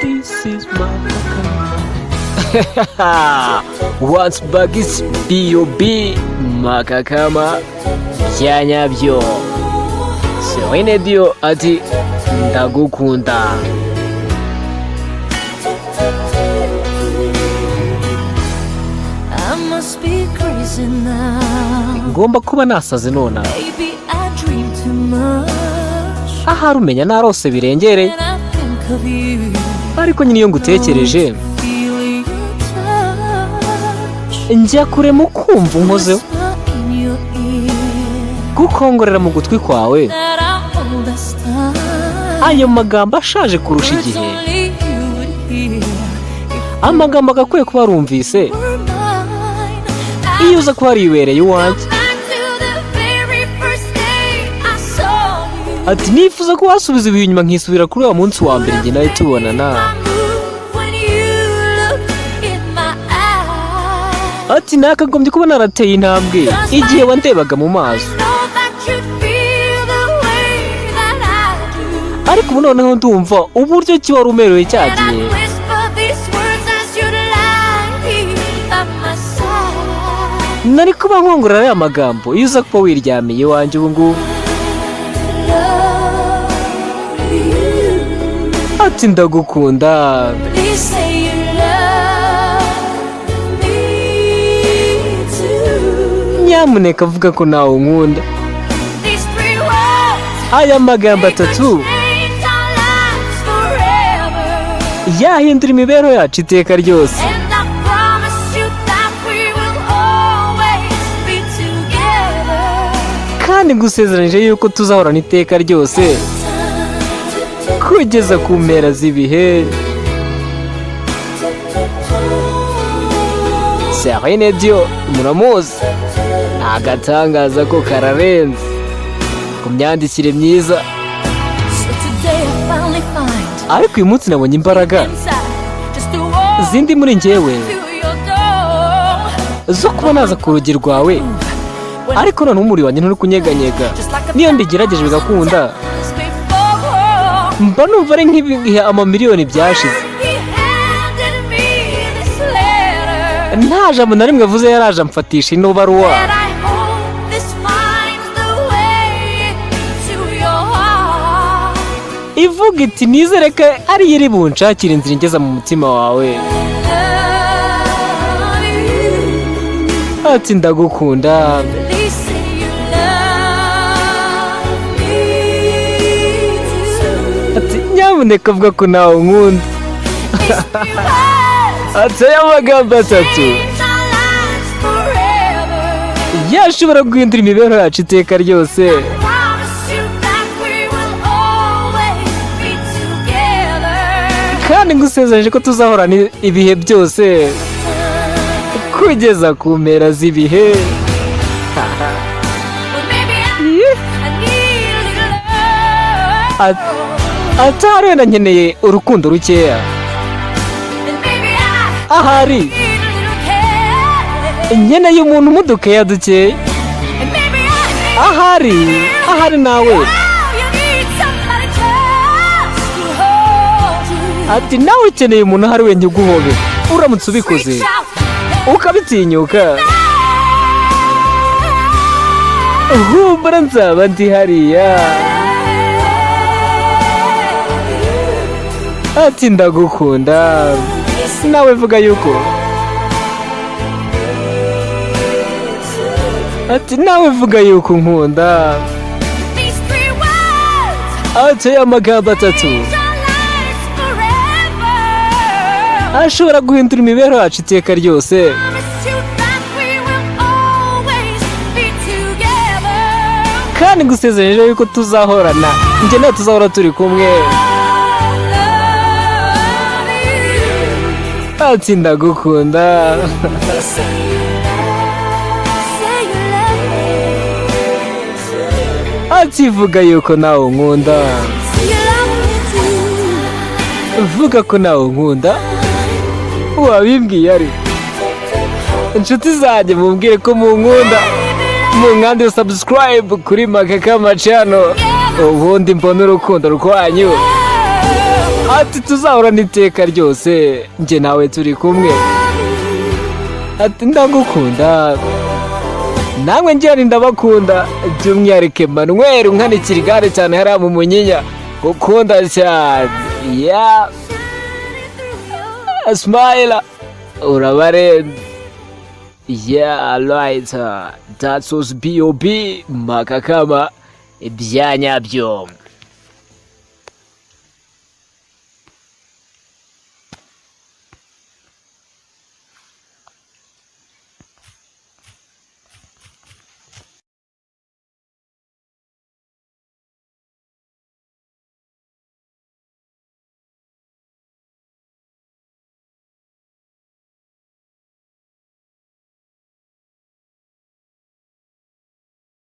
This is Makakama. Once Bagis B.O.B. Makakama bya nyabyo. Serene Dio ati ndagukunda. I must be crazy now. Ngomba kuba nasaze nona. Maybe I dream too much. Ahari umenya narose birengere. And I think of you. Ariko nyine iyo ngutekereje Feel your touch. njya kure mu kumva unkozeho Whisper in your ear gukongorera mu gutwi kwawe that I hold us tight. ayo magambo ashaje kurusha Words igihe only you would hear. amagambo agakwiye kuba warumvise Were mine. iyo uza kuba waribereye iwanjye Back to the very first day I saw you. ati nifuza ko wasubiza ibihe inyuma nkisubira kuri wa munsi wa mbere njye nawe tubonana ati nakagombye kuba narateye intambwe igihe wandebaga mu maso ariko ubu noneho ndumva uburyo ki wari umerewe cya gihe nari kuba nkongorera aya magambo iyo uza kuba wiryamiye iwanjye ubu ngubu ati ndagukunda nyamuneka avuga ko nawe unkunda aya magambo atatu yahindura imibereho yacu iteka ryose kandi ngusezeranije yuko tuzahorana iteka ryose kugeza ku mpera z'ibihe Serene Dio muramuzi agatangaza ko kararenze ku myandikire myiza ariko uyu munsi nabonye imbaraga zindi muri njyewe zo kuba naza ku rugi rwawe ariko noneho umuri wanjye nturi kunyeganyega niyo mbigerageje bigakunda mba numva ari nk'ibihe amamiliyoni byashize nta jambo na rimwe avuze yaraje amfatisha ino baruwa ivuga iti nizere ko ari iri bunshakira inzira ingeza mu mutima wawe ati ndagukunda ati nyamuneka avuga ko nawe unkunda ati aya magambo atatu yashobora guhindura imibereho yacu iteka ryose kandi ngusezeranije ko tuzahorana ibihe byose kugeza ku mpera z'ibihe atari wenda nkeneye urukundo rukeya ahari nkeneye umuntu umudukeya dukeya ahari nawe ati nawe ukeneye umuntu ahari wenda uguhobe uramutse ubikoze ukabitinyuka humbura nzaba ndi hariya ati ndagukunda nawe vuga yuko ati nawe vuga yuko nkunda ati aya magambo atatu ashobora guhindura imibereho yacu iteka ryose kandi ngusezeranije yuko tuzahorana njye nawe tuzahora turi kumwe ati ndagukunda ati vuga yuko nawe unkunda vuga ko nawe unkunda wabimbwiye ari inshuti zanjye mumbwire ko munkunda munkande subscribe kuri Makakama channel ubundi mbona urukundo rwanyu ati tuzahorana iteka ryose njye nawe turi kumwe, ati ndagukunda namwe njyana ndabakunda, by'umwihariko Emmanuel unkanikira igare cyane hariya mu Munyinya, gukunda cyane ya Smile urabarenze. Yeah, right. That was B.O.B. Makakama ibyanyabyo.